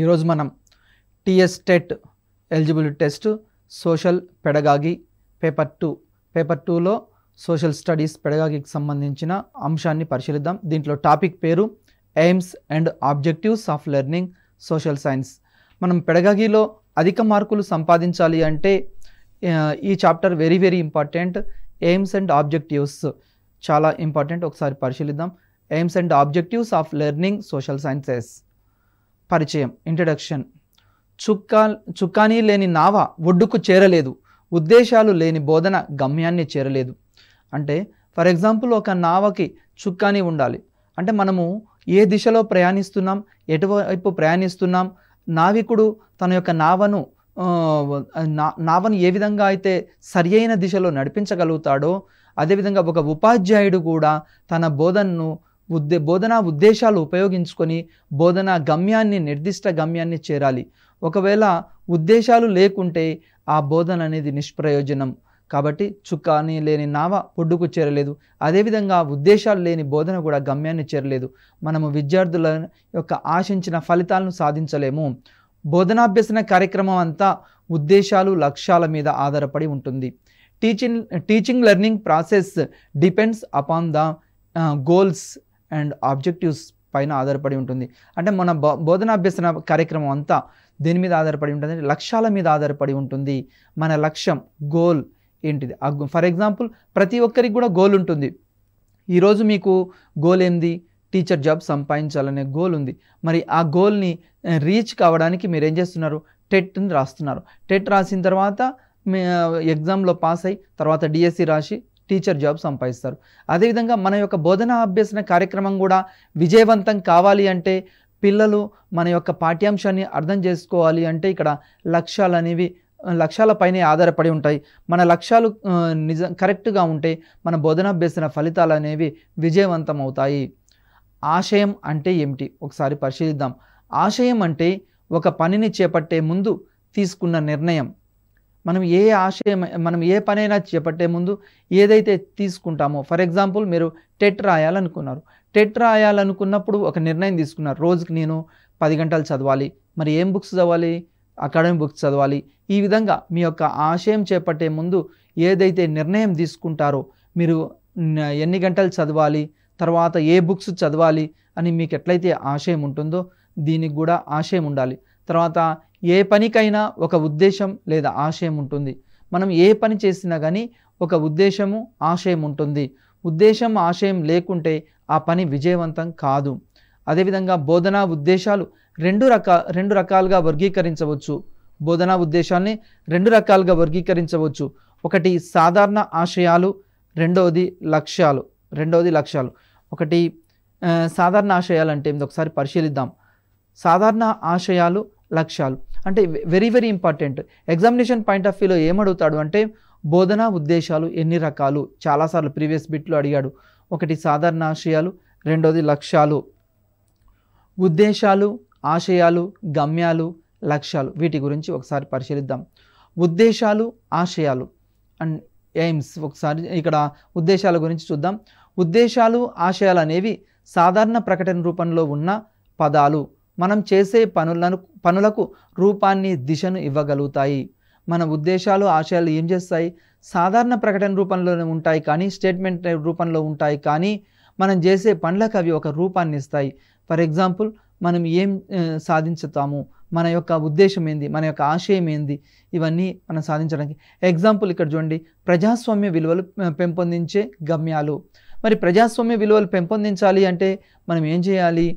ఈరోజు మనం TS TET eligibility test social pedagogy paper టూలో సోషల్ స్టడీస్ పెడగాగికి సంబంధించిన అంశాన్ని పరిశీలిద్దాం. దీంట్లో టాపిక్ పేరు aims and objectives of learning social science. మనం పెడగాగిలో అధిక మార్కులు సంపాదించాలి అంటే ఈ chapter very important. Aims and objectives చాలా ఇంపార్టెంట్. ఒకసారి పరిశీలిద్దాం. Aims and objectives of learning social sciences. పరిచయం, ఇంట్రడక్షన్. చుక్కానీ లేని నావ ఒడ్డుకు చేరలేదు, ఉద్దేశాలు లేని బోధన గమ్యాన్ని చేరలేదు. అంటే ఫర్ ఎగ్జాంపుల్ ఒక నావకి చుక్కానీ ఉండాలి. అంటే మనము ఏ దిశలో ప్రయాణిస్తున్నాం, ఎటువైపు ప్రయాణిస్తున్నాం, నావికుడు తన యొక్క నావను ఏ విధంగా అయితే సరి అయిన దిశలో నడిపించగలుగుతాడో, అదేవిధంగా ఒక ఉపాధ్యాయుడు కూడా తన బోధనను బోధనా ఉద్దేశాలు ఉపయోగించుకొని బోధనా గమ్యాన్ని, నిర్దిష్ట గమ్యాన్ని చేరాలి. ఒకవేళ ఉద్దేశాలు లేకుంటే ఆ బోధన అనేది నిష్ప్రయోజనం. కాబట్టి చుక్కాని లేని నావ ఒడ్డుకు చేరలేదు, అదేవిధంగా ఉద్దేశాలు లేని బోధన కూడా గమ్యాన్ని చేరలేదు. మనము విద్యార్థుల యొక్క ఆశించిన ఫలితాలను సాధించలేము. బోధనాభ్యసన కార్యక్రమం అంతా ఉద్దేశాలు, లక్ష్యాల మీద ఆధారపడి ఉంటుంది. Teaching learning process depends upon the goals and objectives పైన ఆధారపడి ఉంటుంది. అంటే మన బోధనాభ్యసన కార్యక్రమం అంతా దేని మీద ఆధారపడి ఉంటుంది? లక్ష్యాల మీద ఆధారపడి ఉంటుంది. మన లక్ష్యం, గోల్ ఏంటిది? ఫర్ ఎగ్జాంపుల్ ప్రతి ఒక్కరికి కూడా గోల్ ఉంటుంది. ఈరోజు మీకు గోల్ ఏంది? టీచర్ జాబ్ సంపాదించాలనే గోల్ ఉంది. మరి ఆ గోల్ని రీచ్ కావడానికి మీరు ఏం చేస్తున్నారు? టెట్ని రాస్తున్నారు. టెట్ రాసిన తర్వాత ఎగ్జామ్లో పాస్ అయ్యి తర్వాత డిఎస్సి రాసి టీచర్ జాబ్ సంపాదిస్తారు. అదేవిధంగా మన యొక్క బోధనా అభ్యసన కార్యక్రమం కూడా విజయవంతం కావాలి అంటే, పిల్లలు మన యొక్క పాఠ్యాంశాన్ని అర్థం చేసుకోవాలి అంటే ఇక్కడ లక్ష్యాలు అనేవి లక్ష్యాలపైనే ఆధారపడి ఉంటాయి. మన లక్ష్యాలు కరెక్ట్గా ఉంటే మన బోధనాభ్యసన ఫలితాలు అనేవి విజయవంతం అవుతాయి. ఆశయం అంటే ఏమిటి? ఒకసారి పరిశీలిద్దాం. ఆశయం అంటే ఒక పనిని చేపట్టే ముందు తీసుకున్న నిర్ణయం. మనం ఏ పనైనా చేపట్టే ముందు ఏదైతే తీసుకుంటామో, ఫర్ ఎగ్జాంపుల్ మీరు టెట్ రాయాలనుకున్నారు. టెట్ రాయాలనుకున్నప్పుడు ఒక నిర్ణయం తీసుకున్నారు. రోజుకి నేను 10 గంటలు చదవాలి. మరి ఏం బుక్స్ చదవాలి? అకాడమిక్ బుక్స్ చదవాలి. ఈ విధంగా మీ యొక్క ఆశయం చేపట్టే ముందు ఏదైతే నిర్ణయం తీసుకుంటారో, మీరు ఎన్ని గంటలు చదవాలి, తర్వాత ఏ బుక్స్ చదవాలి అని మీకు ఎట్లయితే ఆశయం ఉంటుందో దీనికి కూడా ఆశయం ఉండాలి. తర్వాత ఏ పనికైనా ఒక ఉద్దేశం లేదా ఆశయం ఉంటుంది. మనం ఏ పని చేసినా కానీ ఒక ఉద్దేశము, ఆశయం ఉంటుంది. ఉద్దేశం, ఆశయం లేకుంటే ఆ పని విజయవంతం కాదు. అదేవిధంగా బోధనా ఉద్దేశాలు రెండు రకాలుగా వర్గీకరించవచ్చు. బోధనా ఉద్దేశాన్ని 2 రకాలుగా వర్గీకరించవచ్చు. ఒకటి సాధారణ ఆశయాలు, రెండవది లక్ష్యాలు. ఒకటి సాధారణ ఆశయాలు అంటే ఏందో ఒకసారి పరిశీలిద్దాం. సాధారణ ఆశయాలు, లక్ష్యాలు అంటే very important. Examination point of వ్యూలో ఏమడుగుతాడు అంటే బోధనా ఉద్దేశాలు ఎన్ని రకాలు? చాలాసార్లు ప్రీవియస్ బిట్లో అడిగాడు. ఒకటి సాధారణ ఆశయాలు, రెండోది లక్ష్యాలు. ఉద్దేశాలు, ఆశయాలు, గమ్యాలు, లక్ష్యాలు వీటి గురించి ఒకసారి పరిశీలిద్దాం. ఉద్దేశాలు, ఆశయాలు అండ్ ఎయిమ్స్. ఒకసారి ఇక్కడ ఉద్దేశాల గురించి చూద్దాం. ఉద్దేశాలు, ఆశయాలు అనేవి సాధారణ ప్రకటన రూపంలో ఉన్న పదాలు. మనం చేసే పనులకు రూపాన్ని, దిశను ఇవ్వగలుగుతాయి. మన ఉద్దేశాలు, ఆశయాలు ఏం చేస్తాయి? సాధారణ ప్రకటన రూపంలోనే ఉంటాయి కానీ, స్టేట్మెంట్ రూపంలో ఉంటాయి కానీ, మనం చేసే పనులకు అవి ఒక రూపాన్ని ఇస్తాయి. ఫర్ ఎగ్జాంపుల్ మనం ఏం సాధించుతాము, మన యొక్క ఉద్దేశం ఏంది, మన యొక్క ఆశయం ఏంది, ఇవన్నీ మనం సాధించడానికి. ఎగ్జాంపుల్ ఇక్కడ చూడండి, ప్రజాస్వామ్య విలువలు పెంపొందించే గమ్యాలు. మరి ప్రజాస్వామ్య విలువలు పెంపొందించాలి అంటే మనం ఏం చేయాలి?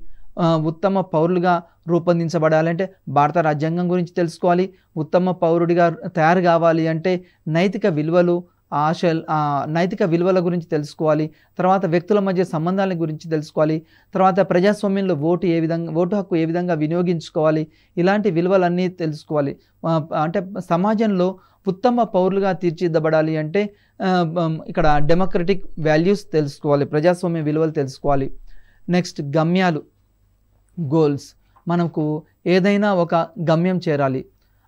ఉత్తమ పౌరులుగా రూపొందించబడాలంటే భారత రాజ్యాంగం గురించి తెలుసుకోవాలి. ఉత్తమ పౌరుడిగా తయారు కావాలి అంటే నైతిక విలువలు, నైతిక విలువల గురించి తెలుసుకోవాలి. తర్వాత వ్యక్తుల మధ్య సంబంధాల గురించి తెలుసుకోవాలి. తర్వాత ప్రజాస్వామ్యంలో ఓటు హక్కు ఏ విధంగా వినియోగించుకోవాలి, ఇలాంటి విలువలన్నీ తెలుసుకోవాలి. అంటే సమాజంలో ఉత్తమ పౌరులుగా తీర్చిదిద్దబడాలి అంటే ఇక్కడ డెమోక్రటిక్ వాల్యూస్ తెలుసుకోవాలి, ప్రజాస్వామ్య విలువలు తెలుసుకోవాలి. నెక్స్ట్ గమ్యాలు, గోల్స్. మనకు ఏదైనా ఒక గమ్యం చేరాలి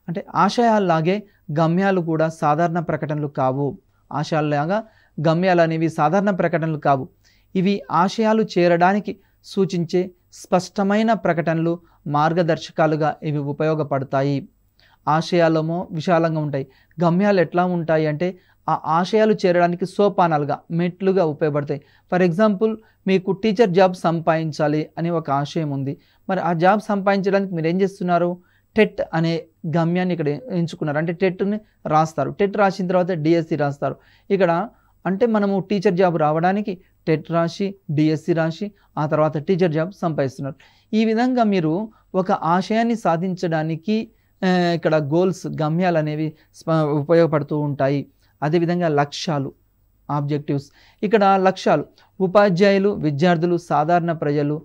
అంటే ఆశయాల్లాగే గమ్యాలు కూడా సాధారణ ప్రకటనలు కావు. ఆశయాల్లాగా గమ్యాలు అనేవి సాధారణ ప్రకటనలు కావు. ఇవి ఆశయాలు చేరడానికి సూచించే స్పష్టమైన ప్రకటనలు, మార్గదర్శకాలుగా ఇవి ఉపయోగపడతాయి. ఆశయాలేమో విశాలంగా ఉంటాయి. గమ్యాలు ఎట్లా ఉంటాయి అంటే ఆ ఆశయాలు చేరడానికి సోపానాలుగా, మెట్లుగా ఉపయోగపడతాయి. ఫర్ ఎగ్జాంపుల్, మీకు టీచర్ జాబ్ సంపాదించాలి అని ఒక ఆశయం ఉంది. మరి ఆ జాబ్ సంపాదించడానికి మీరు ఏం చేస్తున్నారు? టెట్ అనే గమ్యాన్ని ఇక్కడ ఎంచుకున్నారు. అంటే టెట్ని రాస్తారు. టెట్ రాసిన తర్వాత డిఎస్సి రాస్తారు. ఇక్కడ అంటే మనము టీచర్ జాబ్ రావడానికి టెట్ రాసి, డిఎస్సి రాసి, ఆ తర్వాత టీచర్ జాబ్ సంపాదిస్తున్నారు. ఈ విధంగా మీరు ఒక ఆశయాన్ని సాధించడానికి ఇక్కడ గోల్స్, గమ్యాలు అనేవి ఉపయోగపడుతూ ఉంటాయి. అదేవిధంగా లక్ష్యాలు, ఆబ్జెక్టివ్స్. ఇక్కడ లక్ష్యాలు ఉపాధ్యాయులు, విద్యార్థులు, సాధారణ ప్రజలు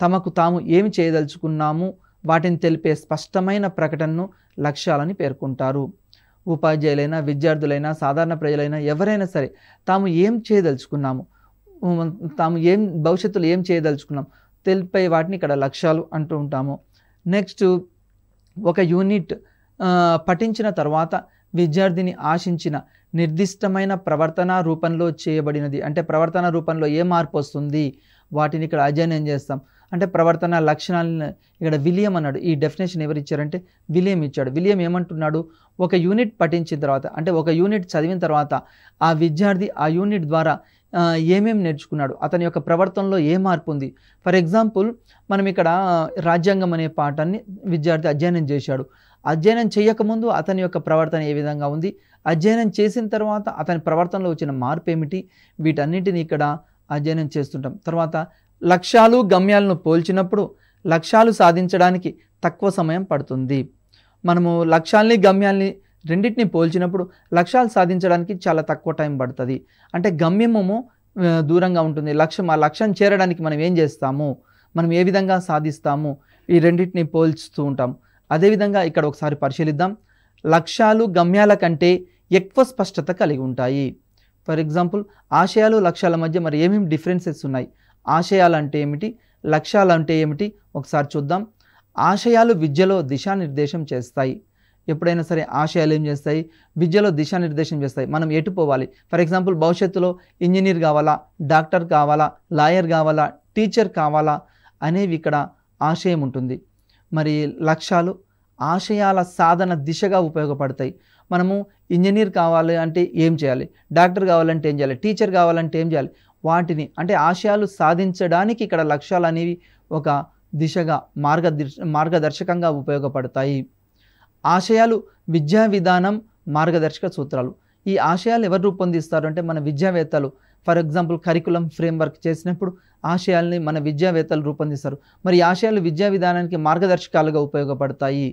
తమకు తాము ఏమి చేయదలుచుకున్నాము వాటిని తెలిపే స్పష్టమైన ప్రకటనను లక్ష్యాలని పేర్కొంటారు. ఉపాధ్యాయులైనా, విద్యార్థులైనా, సాధారణ ప్రజలైనా ఎవరైనా సరే తాము ఏం చేయదలుచుకున్నాము, తాము భవిష్యత్తులో ఏం చేయదలుచుకున్నాం తెలిపే వాటిని ఇక్కడ లక్ష్యాలు అంటూ ఉంటాము. నెక్స్ట్, ఒక యూనిట్ పఠించిన తర్వాత విద్యార్థిని ఆశించిన నిర్దిష్టమైన ప్రవర్తన రూపంలో చేయబడినది. అంటే ప్రవర్తన రూపంలో ఏ మార్పు వస్తుంది వాటిని ఇక్కడ అధ్యయనం చేస్తాం. అంటే ప్రవర్తన లక్షణాలను ఇక్కడ విలియం అన్నాడు. ఈ డెఫినేషన్ ఎవరు ఇచ్చారంటే విలియం ఇచ్చాడు. విలియం ఏమంటున్నాడు? ఒక యూనిట్ పఠించిన తర్వాత, అంటే ఒక యూనిట్ చదివిన తర్వాత ఆ విద్యార్థి ఆ యూనిట్ ద్వారా ఏమేమి నేర్చుకున్నాడు, అతని యొక్క ప్రవర్తనలో ఏ మార్పు ఉంది. ఫర్ ఎగ్జాంపుల్, మనం ఇక్కడ రాజ్యాంగం అనే పాఠాన్ని విద్యార్థి అధ్యయనం చేశాడు. అధ్యయనం చేయకముందు అతని యొక్క ప్రవర్తన ఏ విధంగా ఉంది, అధ్యయనం చేసిన తర్వాత అతని ప్రవర్తనలో వచ్చిన మార్పు ఏమిటి, వీటన్నిటిని ఇక్కడ అధ్యయనం చేస్తుంటాం. తర్వాత లక్ష్యాలు, గమ్యాలను పోల్చినప్పుడు లక్ష్యాలు సాధించడానికి తక్కువ సమయం పడుతుంది. మనము లక్ష్యాల్ని, గమ్యాల్ని రెండింటిని పోల్చినప్పుడు లక్ష్యాలు సాధించడానికి చాలా తక్కువ టైం పడుతుంది. అంటే గమ్యము దూరంగా ఉంటుంది. ఆ లక్ష్యం చేరడానికి మనం ఏం చేస్తాము, మనం ఏ విధంగా సాధిస్తాము, ఈ రెండింటిని పోల్చుతూ ఉంటాం. అదేవిధంగా ఇక్కడ ఒకసారి పరిశీలిద్దాం. లక్ష్యాలు గమ్యాల కంటే ఎక్కువ స్పష్టత కలిగి ఉంటాయి. ఫర్ ఎగ్జాంపుల్, ఆశయాలు, లక్ష్యాల మధ్య మరి ఏమేమి డిఫరెన్సెస్ ఉన్నాయి, ఆశయాలు అంటే ఏమిటి, లక్ష్యాలు అంటే ఏమిటి ఒకసారి చూద్దాం. ఆశయాలు విద్యలో దిశానిర్దేశం చేస్తాయి. ఎప్పుడైనా సరే ఆశయాలు ఏం చేస్తాయి? విద్యలో దిశానిర్దేశం చేస్తాయి. మనం ఎటు పోవాలి. ఫర్ ఎగ్జాంపుల్, భవిష్యత్తులో ఇంజనీర్ కావాలా, డాక్టర్ కావాలా, లాయర్ కావాలా, టీచర్ కావాలా అనేవి ఇక్కడ ఆశయం ఉంటుంది. మరి లక్ష్యాలు ఆశయాల సాధన దిశగా ఉపయోగపడతాయి. మనము ఇంజనీర్ కావాలి అంటే ఏం చేయాలి, డాక్టర్ కావాలంటే ఏం చేయాలి, టీచర్ కావాలంటే ఏం చేయాలి, వాటిని అంటే ఆశయాలు సాధించడానికి ఇక్కడ లక్ష్యాలు అనేవి ఒక దిశగా మార్గదర్శకంగా ఉపయోగపడతాయి. ఆశయాలు విద్యా విధానం, మార్గదర్శక సూత్రాలు. ఈ ఆశయాలు ఎవరు రూపొందిస్తారు అంటే మన విద్యావేత్తలు. ఫర్ ఎగ్జాంపుల్, కరికులం ఫ్రేమ్వర్క్ చేసినప్పుడు ఆశయాల్ని మన విద్యావేత్తలు రూపొందిస్తారు. మరి ఈ ఆశయాలు విద్యా విధానానికి మార్గదర్శకాలుగా ఉపయోగపడతాయి.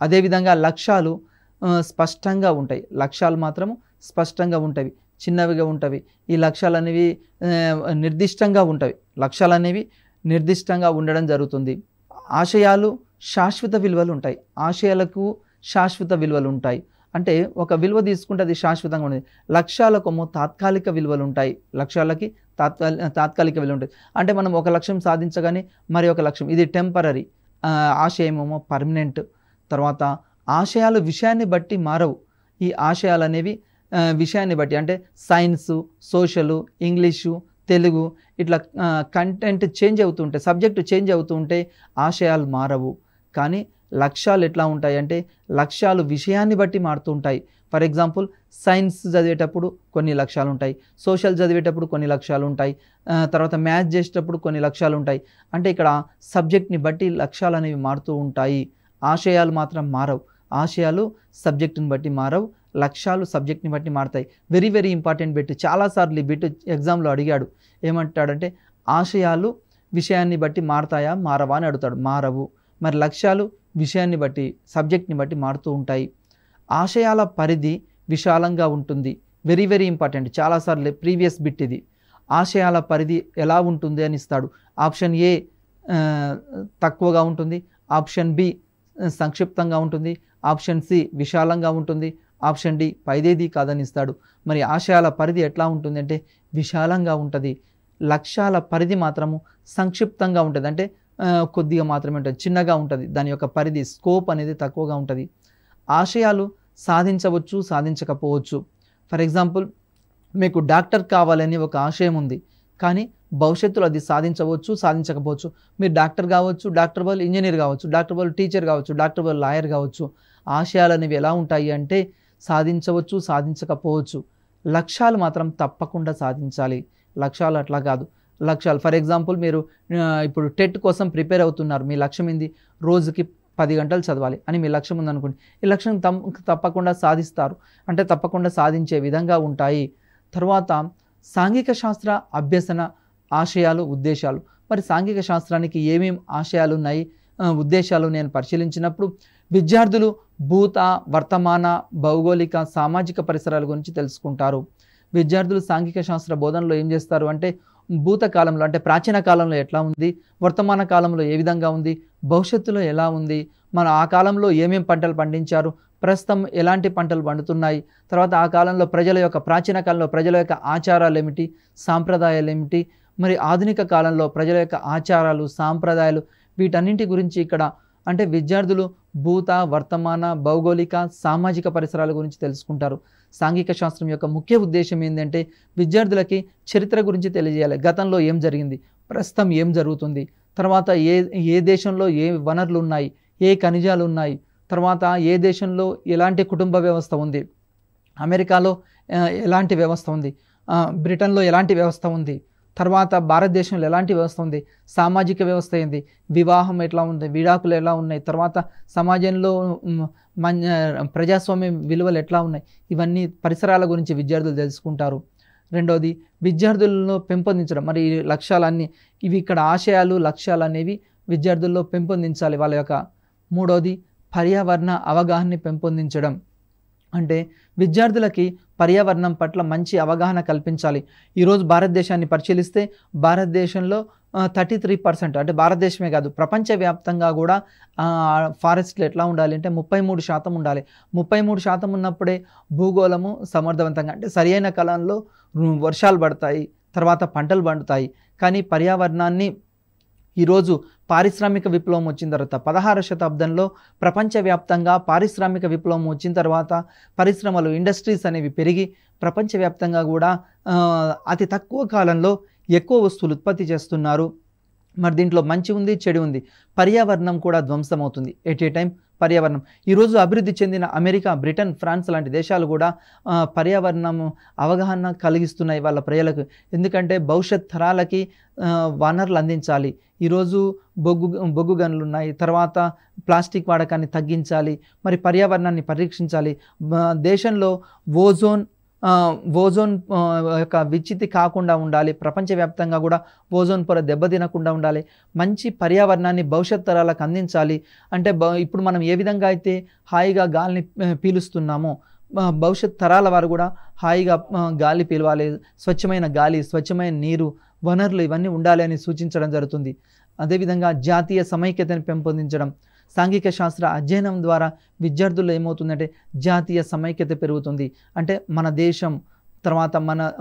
అదేవిధంగా లక్ష్యాలు స్పష్టంగా ఉంటాయి. లక్ష్యాలు మాత్రము స్పష్టంగా ఉంటాయి, చిన్నవిగా ఉంటాయి. ఈ లక్ష్యాలు అనేవి నిర్దిష్టంగా ఉంటాయి. లక్ష్యాలు అనేవి నిర్దిష్టంగా ఉండడం జరుగుతుంది. ఆశయాలు శాశ్వత విలువలు ఉంటాయి. ఆశయాలకు శాశ్వత విలువలు ఉంటాయి. అంటే ఒక విలువ తీసుకుంటే అది శాశ్వతంగా ఉండేది. లక్ష్యాలకేమో తాత్కాలిక విలువలు ఉంటాయి. లక్ష్యాలకి తాత్కాలిక విలువ ఉంటుంది. అంటే మనం ఒక లక్ష్యం సాధించగానే మరి ఒక లక్ష్యం, ఇది టెంపరరీ. ఆశయమేమో పర్మనెంట్. తర్వాత ఆశయాలు విషయాన్ని బట్టి మారవు. ఈ ఆశయాలు అనేవి విషయాన్ని బట్టి, అంటే సైన్సు, సోషలు, ఇంగ్లీషు, తెలుగు ఇట్లా కంటెంట్ చేంజ్ అవుతూ ఉంటాయి, సబ్జెక్టు చేంజ్ అవుతూ ఉంటే ఆశయాలు మారవు. కానీ లక్ష్యాలు ఎట్లా ఉంటాయి అంటే లక్ష్యాలు విషయాన్ని బట్టి మారుతూ ఉంటాయి. ఫర్ ఎగ్జాంపుల్, సైన్స్ చదివేటప్పుడు కొన్ని లక్ష్యాలు ఉంటాయి, సోషల్ చదివేటప్పుడు కొన్ని లక్ష్యాలు ఉంటాయి, తర్వాత మ్యాథ్స్ చేసేటప్పుడు కొన్ని లక్ష్యాలు ఉంటాయి. అంటే ఇక్కడ సబ్జెక్ట్ని బట్టి లక్ష్యాలు అనేవి మారుతూ ఉంటాయి. ఆశయాలు మాత్రం మారవు. ఆశయాలు సబ్జెక్టుని బట్టి మారవు, లక్ష్యాలు సబ్జెక్ట్ని బట్టి మారుతాయి. Very very important bit. చాలాసార్లు ఈ బిట్ ఎగ్జామ్లో అడిగాడు. ఏమంటాడంటే ఆశయాలు విషయాన్ని బట్టి మారతాయా, మారవా అని అడుగుతాడు. మారవు. మరి లక్ష్యాలు విషయాన్ని బట్టి, సబ్జెక్ట్ని బట్టి మారుతూ ఉంటాయి. ఆశయాల పరిధి విశాలంగా ఉంటుంది. Very very important. చాలాసార్లు ప్రీవియస్ బిట్ ఇది. ఆశయాల పరిధి ఎలా ఉంటుంది అని ఇస్తాడు. ఆప్షన్ ఏ తక్కువగా ఉంటుంది, ఆప్షన్ బి సంక్షిప్తంగా ఉంటుంది, ఆప్షన్ సి విశాలంగా ఉంటుంది, ఆప్షన్ డి పైదేది కాదని ఇస్తాడు. మరి ఆశయాల పరిధి ఎట్లా ఉంటుంది అంటే విశాలంగా ఉంటుంది. లక్ష్యాల పరిధి మాత్రము సంక్షిప్తంగా ఉంటుంది. అంటే కొద్దిగా మాత్రమే ఉంటుంది, చిన్నగా ఉంటుంది. దాని యొక్క పరిధి, స్కోప్ అనేది తక్కువగా ఉంటుంది. ఆశయాలు సాధించవచ్చు, సాధించకపోవచ్చు. ఫర్ ఎగ్జాంపుల్, మీకు డాక్టర్ కావాలని ఒక ఆశయం ఉంది, కానీ భవిష్యత్తులో అది సాధించవచ్చు, సాధించకపోవచ్చు. మీరు డాక్టర్ కావచ్చు, డాక్టర్ బదులు ఇంజనీర్ కావచ్చు, డాక్టర్ బదులు టీచర్ కావచ్చు, డాక్టర్ బదులు లాయర్ కావచ్చు. ఆశయాలు అనేవి ఎలా ఉంటాయి అంటే సాధించవచ్చు, సాధించకపోవచ్చు. లక్ష్యాలు మాత్రం తప్పకుండా సాధించాలి. లక్ష్యాలు అట్లా కాదు. లక్ష్యాలు ఫర్ ఎగ్జాంపుల్ మీరు ఇప్పుడు టెట్ కోసం ప్రిపేర్ అవుతున్నారు. మీ లక్ష్యం ఏంది? రోజుకి 10 గంటలు చదవాలి అని మీ లక్ష్యం ఉందనుకోండి. ఈ లక్ష్యం తప్పకుండా సాధిస్తారు, అంటే తప్పకుండా సాధించే విధంగా ఉంటాయి. తర్వాత సాంఘిక శాస్త్ర అభ్యసన ఆశయాలు, ఉద్దేశాలు. మరి సాంఘిక శాస్త్రానికి ఏమేమి ఆశయాలు ఉన్నాయి, ఉద్దేశాలు నేను పరిశీలించినప్పుడు విద్యార్థులు భూత, వర్తమాన, భౌగోళిక, సామాజిక పరిసరాల గురించి తెలుసుకుంటారు. విద్యార్థులు సాంఘిక శాస్త్ర బోధనలో ఏం చేస్తారు అంటే భూతకాలంలో అంటే ప్రాచీన కాలంలో ఎట్లా ఉంది, వర్తమాన కాలంలో ఏ విధంగా ఉంది, భవిష్యత్తులో ఎలా ఉంది, మన ఆ కాలంలో ఏమేం పంటలు పండించారు, ప్రస్తుతం ఎలాంటి పంటలు పండుతున్నాయి, తర్వాత ఆ కాలంలో ప్రాచీన కాలంలో ప్రజల యొక్క ఆచారాలు ఏమిటి, సాంప్రదాయాలు ఏమిటి, మరి ఆధునిక కాలంలో ప్రజల యొక్క ఆచారాలు, సాంప్రదాయాలు, వీటన్నింటి గురించి ఇక్కడ అంటే విద్యార్థులు భూత, వర్తమాన, భౌగోళిక, సామాజిక పరిసరాల గురించి తెలుసుకుంటారు. సాంఘిక శాస్త్రం యొక్క ముఖ్య ఉద్దేశం ఏంటంటే విద్యార్థులకి చరిత్ర గురించి తెలియజేయాలి. గతంలో ఏం జరిగింది, ప్రస్తుతం ఏం జరుగుతుంది, తర్వాత ఏ దేశంలో ఏ వనరులు ఉన్నాయి, ఏ ఖనిజాలు ఉన్నాయి, తర్వాత ఏ దేశంలో ఎలాంటి కుటుంబ వ్యవస్థ ఉంది, అమెరికాలో ఎలాంటి వ్యవస్థ ఉంది, బ్రిటన్లో ఎలాంటి వ్యవస్థ ఉంది, తర్వాత భారతదేశంలో ఎలాంటి వ్యవస్థ ఉంది, సామాజిక వ్యవస్థ ఏంది, వివాహం ఎట్లా ఉంది, విడాకులు ఎలా ఉన్నాయి, తర్వాత సమాజంలో ప్రజాస్వామ్య విలువలు ఎట్లా ఉన్నాయి, ఇవన్నీ పరిసరాల గురించి విద్యార్థులు తెలుసుకుంటారు. రెండవది విద్యార్థులను పెంపొందించడం. మరి ఈ లక్ష్యాలన్నీ ఇవి ఇక్కడ ఆశయాలు, లక్ష్యాలు అనేవి విద్యార్థుల్లో పెంపొందించాలి వాళ్ళ యొక్క. మూడవది పర్యావరణ అవగాహనని పెంపొందించడం. అంటే విద్యార్థులకి పర్యావరణం పట్ల మంచి అవగాహన కల్పించాలి. ఈరోజు భారతదేశాన్ని పరిశీలిస్తే భారతదేశంలో 33% అంటే భారతదేశమే కాదు ప్రపంచవ్యాప్తంగా కూడా ఫారెస్ట్లు ఎట్లా ఉండాలి అంటే 33% ఉండాలి. 33% ఉన్నప్పుడే భూగోళము సమర్థవంతంగా అంటే సరి అయిన కాలంలో వర్షాలు పడతాయి, తర్వాత పంటలు పండుతాయి. కానీ పర్యావరణాన్ని ఈరోజు పారిశ్రామిక విప్లవం వచ్చిన తర్వాత 16వ శతాబ్దంలో ప్రపంచవ్యాప్తంగా పారిశ్రామిక విప్లవం వచ్చిన తర్వాత పరిశ్రమలు, ఇండస్ట్రీస్ అనేవి పెరిగి ప్రపంచవ్యాప్తంగా కూడా అతి తక్కువ కాలంలో ఎక్కువ వస్తువులు ఉత్పత్తి చేస్తున్నారు. మరి దీంట్లో మంచి ఉంది, చెడు ఉంది. పర్యావరణం కూడా ధ్వంసమవుతుంది ఎట్ ఏ టైం. పర్యావరణం ఈరోజు అభివృద్ధి చెందిన అమెరికా, బ్రిటన్, ఫ్రాన్స్ లాంటి దేశాలు కూడా పర్యావరణం అవగాహన కలిగిస్తున్నాయి వాళ్ళ ప్రజలకు. ఎందుకంటే భవిష్యత్ తరాలకి వనరులు అందించాలి. ఈరోజు బొగ్గు గనులు ఉన్నాయి, తర్వాత ప్లాస్టిక్ వాడకాన్ని తగ్గించాలి, మరి పర్యావరణాన్ని పరీక్షించాలి. దేశంలో ఓజోన్ యొక్క విచ్చితి కాకుండా ఉండాలి. ప్రపంచవ్యాప్తంగా కూడా ఓజోన్ పొర దెబ్బతినకుండా ఉండాలి. మంచి పర్యావరణాన్ని భవిష్యత్ తరాలకు అందించాలి. అంటే ఇప్పుడు మనం ఏ విధంగా అయితే హాయిగా గాలిని పీలుస్తున్నామో భవిష్యత్ తరాల వారు కూడా హాయిగా గాలి పీలవాలి. స్వచ్ఛమైన గాలి, స్వచ్ఛమైన నీరు, వనరులు ఇవన్నీ ఉండాలి అని సూచించడం జరుగుతుంది. అదేవిధంగా జాతీయ సమైక్యతను పెంపొందించడం. సాంఘిక శాస్త్ర అధ్యయనం ద్వారా విద్యార్థుల్లో ఏమవుతుందంటే జాతీయ సమైక్యత పెరుగుతుంది. అంటే మన దేశం, తర్వాత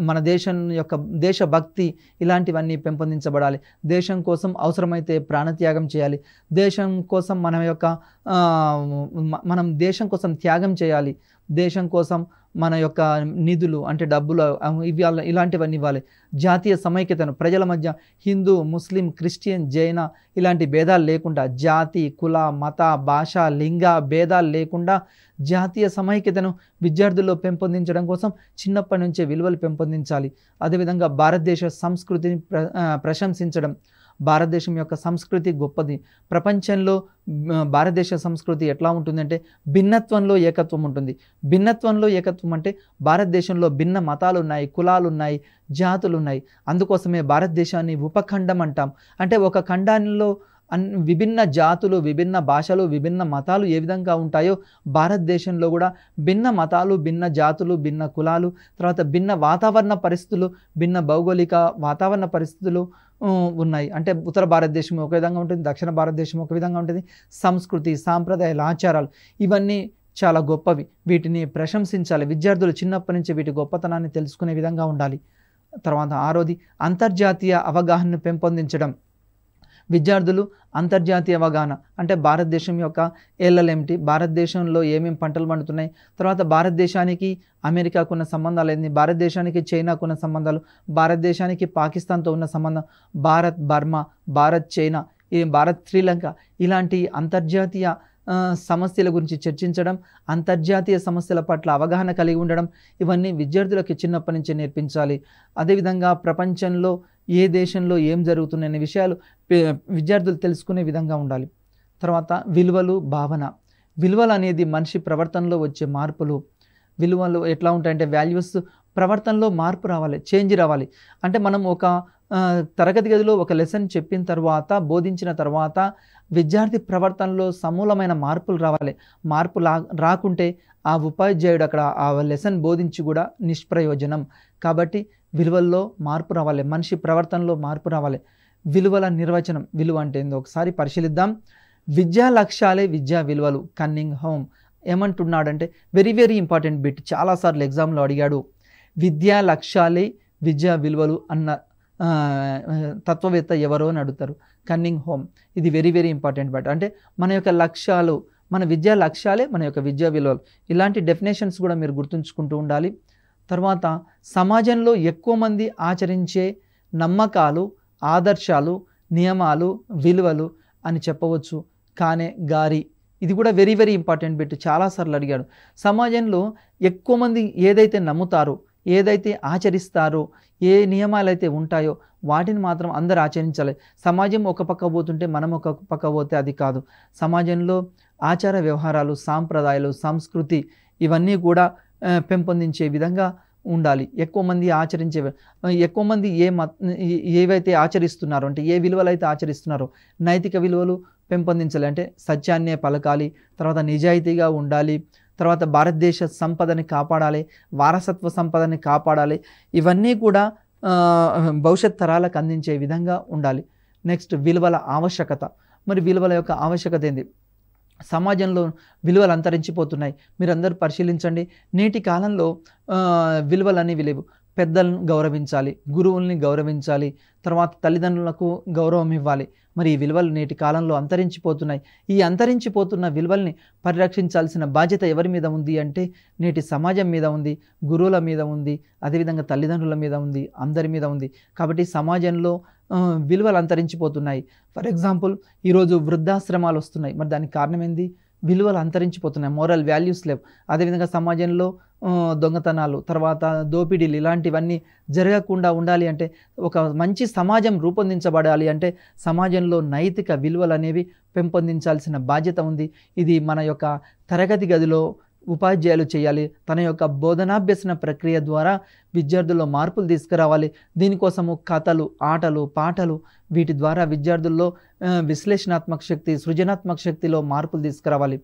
మన దేశం యొక్క దేశభక్తి ఇలాంటివన్నీ పెంపొందించబడాలి. దేశం కోసం అవసరమైతే ప్రాణత్యాగం చేయాలి. దేశం కోసం మనం దేశం కోసం త్యాగం చేయాలి. దేశం కోసం మన యొక్క నిధులు అంటే డబ్బులు ఇలాంటివన్నీ ఇవ్వాలి. జాతీయ సమైక్యతను ప్రజల మధ్య హిందూ, ముస్లిం, క్రిస్టియన్, జైన ఇలాంటి భేదాలు లేకుండా, జాతి, కుల, మత, భాష, లింగ భేదాలు లేకుండా జాతీయ సమైక్యతను విద్యార్థుల్లో పెంపొందించడం కోసం చిన్నప్పటి నుంచే విలువలు పెంపొందించాలి. అదేవిధంగా భారతదేశ సంస్కృతిని ప్రశంసించడం. భారతదేశం యొక్క సంస్కృతి గొప్పది. ప్రపంచంలో భారతదేశ సంస్కృతి ఎట్లా ఉంటుందంటే భిన్నత్వంలో ఏకత్వం ఉంటుంది. భిన్నత్వంలో ఏకత్వం అంటే భారతదేశంలో భిన్న మతాలు ఉన్నాయి, కులాలు ఉన్నాయి, జాతులు ఉన్నాయి. అందుకోసమే భారతదేశాన్ని ఉపఖండం అంటాం. అంటే ఒక ఖండంలో విభిన్న జాతులు, విభిన్న భాషలు, విభిన్న మతాలు ఏ విధంగా ఉంటాయో భారతదేశంలో కూడా భిన్న మతాలు, భిన్న జాతులు, భిన్న కులాలు, తర్వాత భిన్న వాతావరణ పరిస్థితులు, భిన్న భౌగోళిక వాతావరణ పరిస్థితులు ఉన్నాయి. అంటే ఉత్తర భారతదేశం ఒక విధంగా ఉంటుంది, దక్షిణ భారతదేశం ఒక విధంగా ఉంటుంది. సంస్కృతి, సాంప్రదాయాలు, ఆచారాలు ఇవన్నీ చాలా గొప్పవి. వీటిని ప్రశంసించాలి. విద్యార్థులు చిన్నప్పటి నుంచి వీటి గొప్పతనాన్ని తెలుసుకునే విధంగా ఉండాలి. తర్వాత 6వది అంతర్జాతీయ అవగాహనను పెంపొందించడం. విద్యార్థులు అంతర్జాతీయ అవగాహన అంటే భారతదేశం యొక్క ఏళ్ళలు ఏమిటి, భారతదేశంలో ఏమేమి పంటలు పండుతున్నాయి, తర్వాత భారతదేశానికి అమెరికాకు ఉన్న సంబంధాలు ఏంటి, భారతదేశానికి చైనాకు ఉన్న సంబంధాలు, భారతదేశానికి పాకిస్తాన్తో ఉన్న సంబంధం, భారత్ బర్మా, భారత్ చైనా, ఈ భారత్ శ్రీలంక, ఇలాంటి అంతర్జాతీయ సమస్యల గురించి చర్చించడం, అంతర్జాతీయ సమస్యల పట్ల అవగాహన కలిగి ఉండడం, ఇవన్నీ విద్యార్థులకి చిన్నప్పటి నుంచే నేర్పించాలి. అదేవిధంగా ప్రపంచంలో ఏ దేశంలో ఏం జరుగుతున్నాయనే విషయాలు విద్యార్థులు తెలుసుకునే విధంగా ఉండాలి. తర్వాత విలువలు, భావన. విలువలు అనేది మనిషి ప్రవర్తనలో వచ్చే మార్పులు. విలువలు ఎట్లా ఉంటాయంటే వాల్యూస్, ప్రవర్తనలో మార్పు రావాలి, చేంజ్ రావాలి. అంటే మనం ఒక తరగతి గదిలో ఒక లెసన్ చెప్పిన తర్వాత, బోధించిన తర్వాత విద్యార్థి ప్రవర్తనలో సమూలమైన మార్పులు రావాలి. మార్పు రాకుంటే ఆ ఉపాధ్యాయుడు అక్కడ ఆ లెసన్ బోధించి కూడా నిష్ప్రయోజనం. కాబట్టి విలువల్లో మార్పు రావాలి, మనిషి ప్రవర్తనలో మార్పు రావాలి. విలువల నిర్వచనం, విలువ అంటే ఏందో ఒకసారి పరిశీలిద్దాం. విద్యా లక్ష్యాలే విద్యా విలువలు. కన్నింగ్ హోమ్ ఏమంటున్నాడంటే వెరీ వెరీ ఇంపార్టెంట్ బిట్, చాలాసార్లు ఎగ్జామ్లో అడిగాడు. విద్యా లక్ష్యాలే విద్యా విలువలు అన్న తత్వవేత్త ఎవరో అని అడుగుతారు. Cunning home. ఇది వెరీ వెరీ ఇంపార్టెంట్ బిట్. అంటే మన యొక్క లక్ష్యాలు, మన విద్యా లక్ష్యాలే మన యొక్క విద్యా విలువలు. ఇలాంటి డెఫినేషన్స్ కూడా మీరు గుర్తుంచుకుంటూ ఉండాలి. తర్వాత సమాజంలో ఎక్కువ మంది ఆచరించే నమ్మకాలు, ఆదర్శాలు, నియమాలు, విలువలు అని చెప్పవచ్చు. కానే గారి. ఇది కూడా వెరీ వెరీ ఇంపార్టెంట్ బిట్, చాలాసార్లు అడిగాడు. సమాజంలో ఎక్కువ మంది ఏదైతే నమ్ముతారో, ఏదైతే ఆచరిస్తారో, ఏ నియమాలు అయితే ఉంటాయో వాటిని మాత్రం అందరూ ఆచరించాలి. సమాజం ఒక పక్క పోతుంటే మనం ఒక పక్క పోతే అది కాదు. సమాజంలో ఆచార వ్యవహారాలు, సాంప్రదాయాలు, సంస్కృతి ఇవన్నీ కూడా పెంపొందించే విధంగా ఉండాలి. ఎక్కువ మంది ఆచరించే, ఎక్కువ మంది ఏవైతే ఆచరిస్తున్నారో, అంటే ఏ విలువలు అయితే ఆచరిస్తున్నారో నైతిక విలువలు పెంపొందించాలి. అంటే సత్యాన్నే పలకాలి, తర్వాత నిజాయితీగా ఉండాలి, తర్వాత భారతదేశ సంపదని కాపాడాలి, వారసత్వ సంపదని కాపాడాలి. ఇవన్నీ కూడా భవిష్యత్ తరాలకు అందించే విధంగా ఉండాలి. నెక్స్ట్ విలువల ఆవశ్యకత. మరి విలువల యొక్క ఆవశ్యకత ఏంది? సమాజంలో విలువలు అంతరించిపోతున్నాయి. మీరందరూ పరిశీలించండి. నేటి కాలంలో విలువలు అనేవి లేవు. పెద్దలను గౌరవించాలి, గురువుల్ని గౌరవించాలి, తర్వాత తల్లిదండ్రులకు గౌరవం ఇవ్వాలి. మరి ఈ విలువలు నేటి కాలంలో అంతరించిపోతున్నాయి. ఈ అంతరించిపోతున్న విలువల్ని పరిరక్షించాల్సిన బాధ్యత ఎవరి మీద ఉంది అంటే నేటి సమాజం మీద ఉంది, గురువుల మీద ఉంది, అదేవిధంగా తల్లిదండ్రుల మీద ఉంది, అందరి మీద ఉంది. కాబట్టి సమాజంలో విలువలు అంతరించిపోతున్నాయి. ఫర్ ఎగ్జాంపుల్ ఈరోజు వృద్ధాశ్రమాలు వస్తున్నాయి. మరి దానికి కారణం ఏంది? విలువలు అంతరించిపోతున్నాయి, మోరల్ వాల్యూస్ లేవు. అదేవిధంగా సమాజంలో దొంగతనాలు, తర్వాత దోపిడీలు ఇలాంటివన్నీ జరగకుండా ఉండాలి అంటే, ఒక మంచి సమాజం రూపొందించబడాలి అంటే సమాజంలో నైతిక విలువలు అనేవి పెంపొందించాల్సిన బాధ్యత ఉంది. ఇది మన యొక్క తరగతి గదిలో ఉపాధ్యాయులు చేయాలి. తన యొక్క బోధనాభ్యసన ప్రక్రియ ద్వారా విద్యార్థుల్లో మార్పులు తీసుకురావాలి. దీనికోసము కథలు, ఆటలు, పాటలు వీటి ద్వారా విద్యార్థుల్లో విశ్లేషణాత్మక శక్తి, సృజనాత్మక శక్తిలో మార్పులు తీసుకురావాలి.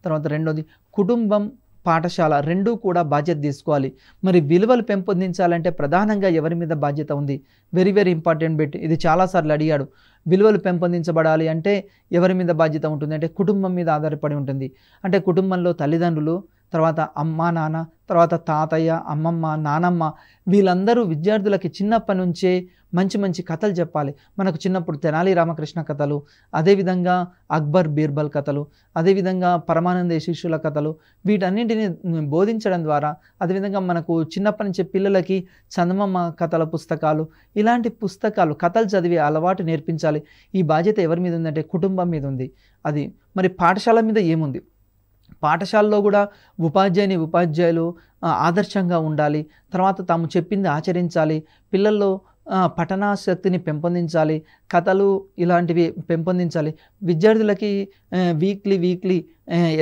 తర్వాత రెండోది కుటుంబం, పాఠశాల రెండూ కూడా బాధ్యత తీసుకోవాలి. మరి విలువలు పెంపొందించాలంటే ప్రధానంగా ఎవరి మీద బాధ్యత ఉంది? Very very important bit. ఇది చాలాసార్లు అడిగాడు. విలువలు పెంపొందించబడాలి అంటే ఎవరి మీద బాధ్యత ఉంటుంది అంటే కుటుంబం మీద ఆధారపడి ఉంటుంది. అంటే కుటుంబంలో తల్లిదండ్రులు, తర్వాత అమ్మ నాన్న, తర్వాత తాతయ్య, అమ్మమ్మ, నానమ్మ వీళ్ళందరూ విద్యార్థులకి చిన్నప్పటి నుంచే మంచి మంచి కథలు చెప్పాలి. మనకు చిన్నప్పుడు తెనాలి రామకృష్ణ కథలు, అదేవిధంగా అక్బర్ బీర్బల్ కథలు, అదేవిధంగా పరమానంద శిష్యుల కథలు, వీటన్నింటినీ బోధించడం ద్వారా, అదేవిధంగా మనకు చిన్నప్పటి నుంచే పిల్లలకి చందమామ కథల పుస్తకాలు, ఇలాంటి పుస్తకాలు, కథలు చదివే అలవాటు నేర్పించాలి. ఈ బాధ్యత ఎవరి మీద ఉందంటే కుటుంబం మీద ఉంది. అది మరి పాఠశాల మీద ఏముంది? పాఠశాలలో కూడా ఉపాధ్యాయులు ఆదర్శంగా ఉండాలి. తర్వాత తాము చెప్పింది ఆచరించాలి. పిల్లల్లో పఠనాశక్తిని పెంపొందించాలి. కథలు ఇలాంటివి పెంపొందించాలి. విద్యార్థులకి weekly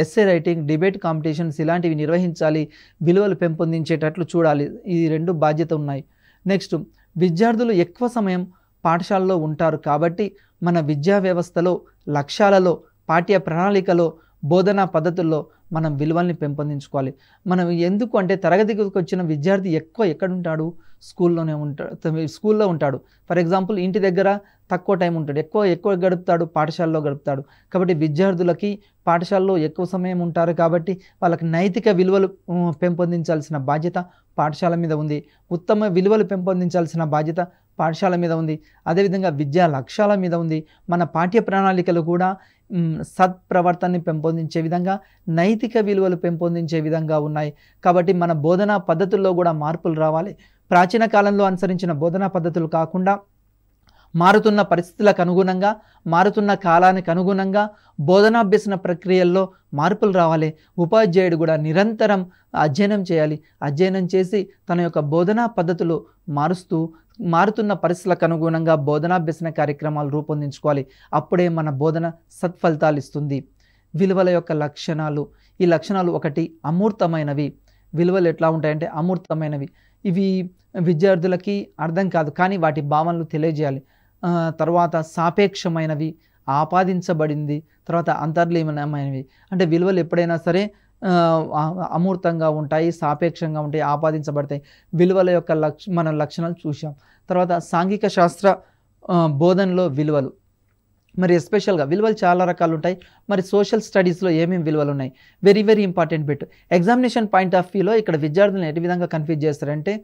essay writing, debate competitions ఇలాంటివి నిర్వహించాలి. విలువలు పెంపొందించేటట్లు చూడాలి. ఈ రెండు బాధ్యత ఉన్నాయి. నెక్స్ట్ విద్యార్థులు ఎక్కువ సమయం పాఠశాలలో ఉంటారు కాబట్టి మన విద్యా వ్యవస్థలో, లక్ష్యాలలో, పాఠ్య ప్రణాళికలో, బోధనా పద్ధతుల్లో మనం విలువల్ని పెంపొందించుకోవాలి. మనం ఎందుకు అంటే తరగతికి వచ్చిన విద్యార్థి ఎక్కడుంటాడు? స్కూల్లో ఉంటాడు. ఫర్ ఎగ్జాంపుల్ ఇంటి దగ్గర తక్కువ టైం ఉంటాడు, ఎక్కువ గడుపుతాడు, పాఠశాలలో గడుపుతాడు. కాబట్టి విద్యార్థులకి పాఠశాలలో ఎక్కువ సమయం ఉంటారు కాబట్టి వాళ్ళకి నైతిక విలువలు పెంపొందించాల్సిన బాధ్యత పాఠశాల మీద ఉంది. ఉత్తమ విలువలు పెంపొందించాల్సిన బాధ్యత పాఠశాల మీద ఉంది, అదేవిధంగా విద్యా లక్ష్యాల మీద ఉంది. మన పాఠ్య ప్రణాళికలు కూడా సత్ప్రవర్తనని పెంపొందించే విధంగా, నైతిక విలువలు పెంపొందించే విధంగా ఉన్నాయి. కాబట్టి మన బోధనా పద్ధతుల్లో కూడా మార్పులు రావాలి. ప్రాచీన కాలంలో అనుసరించిన బోధనా పద్ధతులు కాకుండా మారుతున్న పరిస్థితులకు అనుగుణంగా, మారుతున్న కాలానికి అనుగుణంగా బోధనాభ్యసన ప్రక్రియల్లో మార్పులు రావాలి. ఉపాధ్యాయుడు కూడా నిరంతరం అధ్యయనం చేయాలి. అధ్యయనం చేసి తన యొక్క బోధనా పద్ధతులు మారుస్తూ మారుతున్న పరిస్థితులకు అనుగుణంగా బోధనాభ్యసన కార్యక్రమాలు రూపొందించుకోవాలి. అప్పుడే మన బోధన సత్ఫలితాలు ఇస్తుంది. విలువల యొక్క లక్షణాలు, ఈ లక్షణాలు ఒకటి అమూర్తమైనవి. విలువలు ఎట్లా ఉంటాయంటే అమూర్తమైనవి. ఇవి విద్యార్థులకి అర్థం కాదు, కానీ వాటి భావనలు తెలియజేయాలి. తర్వాత సాపేక్షమైనవి, ఆపాదించబడింది. తర్వాత అంతర్లీనమైనవి. అంటే విలువలు ఎప్పుడైనా సరే అమూర్తంగా ఉంటాయి, సాపేక్షంగా ఉంటాయి, ఆపాదించబడతాయి. విలువల యొక్క మన లక్షణాలు చూసాం. తర్వాత సాంఘిక శాస్త్ర బోధనలో విలువలు, మరి ఎస్పెషల్గా విలువలు చాలా రకాలు ఉంటాయి. మరి సోషల్ స్టడీస్లో ఏమేమి విలువలు ఉన్నాయి, very very important bit. Examination point of వ్యూలో ఇక్కడ విద్యార్థులను ఎటు విధంగా కన్ఫ్యూజ్ చేస్తారంటే,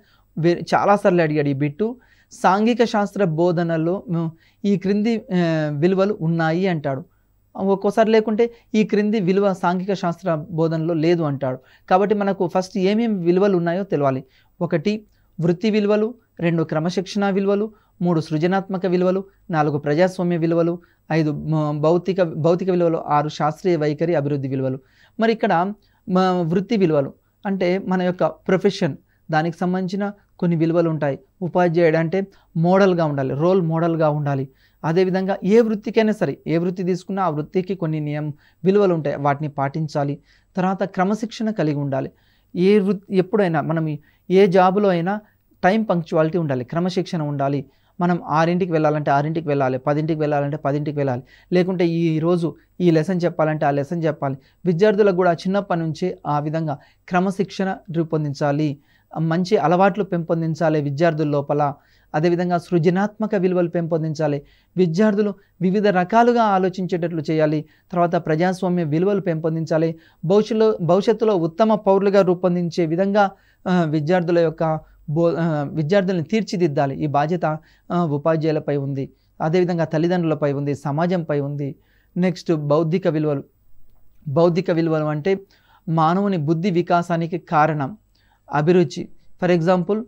చాలాసార్లు అడిగాడు ఈ బిట్టు. సాంఘిక శాస్త్ర బోధనలో ఈ క్రింది విలువలు ఉన్నాయి అంటాడు. ఒక్కోసారి లేకుంటే ఈ క్రింది విలువ సాంఘిక శాస్త్ర బోధనలో లేదు అంటాడు. కాబట్టి మనకు ఫస్ట్ ఏమేమి విలువలు ఉన్నాయో తెలవాలి. 1 వృత్తి విలువలు, 2 క్రమశిక్షణ విలువలు, 3 సృజనాత్మక విలువలు, 4 ప్రజాస్వామ్య విలువలు, 5 భౌతిక విలువలు, 6 శాస్త్రీయ వైఖరి అభివృద్ధి విలువలు. మరి ఇక్కడ వృత్తి విలువలు అంటే మన యొక్క ప్రొఫెషన్, దానికి సంబంధించిన కొన్ని విలువలు ఉంటాయి. ఉపాధ్యాయుడు అంటే మోడల్గా ఉండాలి, రోల్ మోడల్గా ఉండాలి. అదేవిధంగా ఏ వృత్తికైనా సరే, ఏ వృత్తి తీసుకున్నా ఆ వృత్తికి కొన్ని విలువలు ఉంటాయి, వాటిని పాటించాలి. తర్వాత క్రమశిక్షణ కలిగి ఉండాలి. ఏ వృత్తి ఎప్పుడైనా మనం ఏ జాబులో అయినా టైం పంక్చువాలిటీ ఉండాలి, క్రమశిక్షణ ఉండాలి. మనం 6ంటికి వెళ్ళాలంటే 6ంటికి వెళ్ళాలి, 10ంటికి వెళ్ళాలంటే 10ంటికి వెళ్ళాలి. లేకుంటే ఈరోజు ఈ లెసన్ చెప్పాలంటే ఆ లెసన్ చెప్పాలి. విద్యార్థులకు కూడా చిన్నప్పటి నుంచే ఆ విధంగా క్రమశిక్షణ రూపొందించాలి, మంచి అలవాట్లు పెంపొందించాలి విద్యార్థుల లోపల. అదేవిధంగా సృజనాత్మక విలువలు పెంపొందించాలి. విద్యార్థులు వివిధ రకాలుగా ఆలోచించేటట్లు చేయాలి. తర్వాత ప్రజాస్వామ్య విలువలు పెంపొందించాలి. భవిష్యత్తులో ఉత్తమ పౌరులుగా రూపొందించే విధంగా విద్యార్థుల యొక్క విద్యార్థులను తీర్చిదిద్దాలి. ఈ బాధ్యత ఉపాధ్యాయులపై ఉంది, అదేవిధంగా తల్లిదండ్రులపై ఉంది, సమాజంపై ఉంది. నెక్స్ట్ బౌద్ధిక విలువలు. బౌద్ధిక విలువలు అంటే మానవుని బుద్ధి వికాసానికి కారణం అభిరుచి. ఫర్ ఎగ్జాంపుల్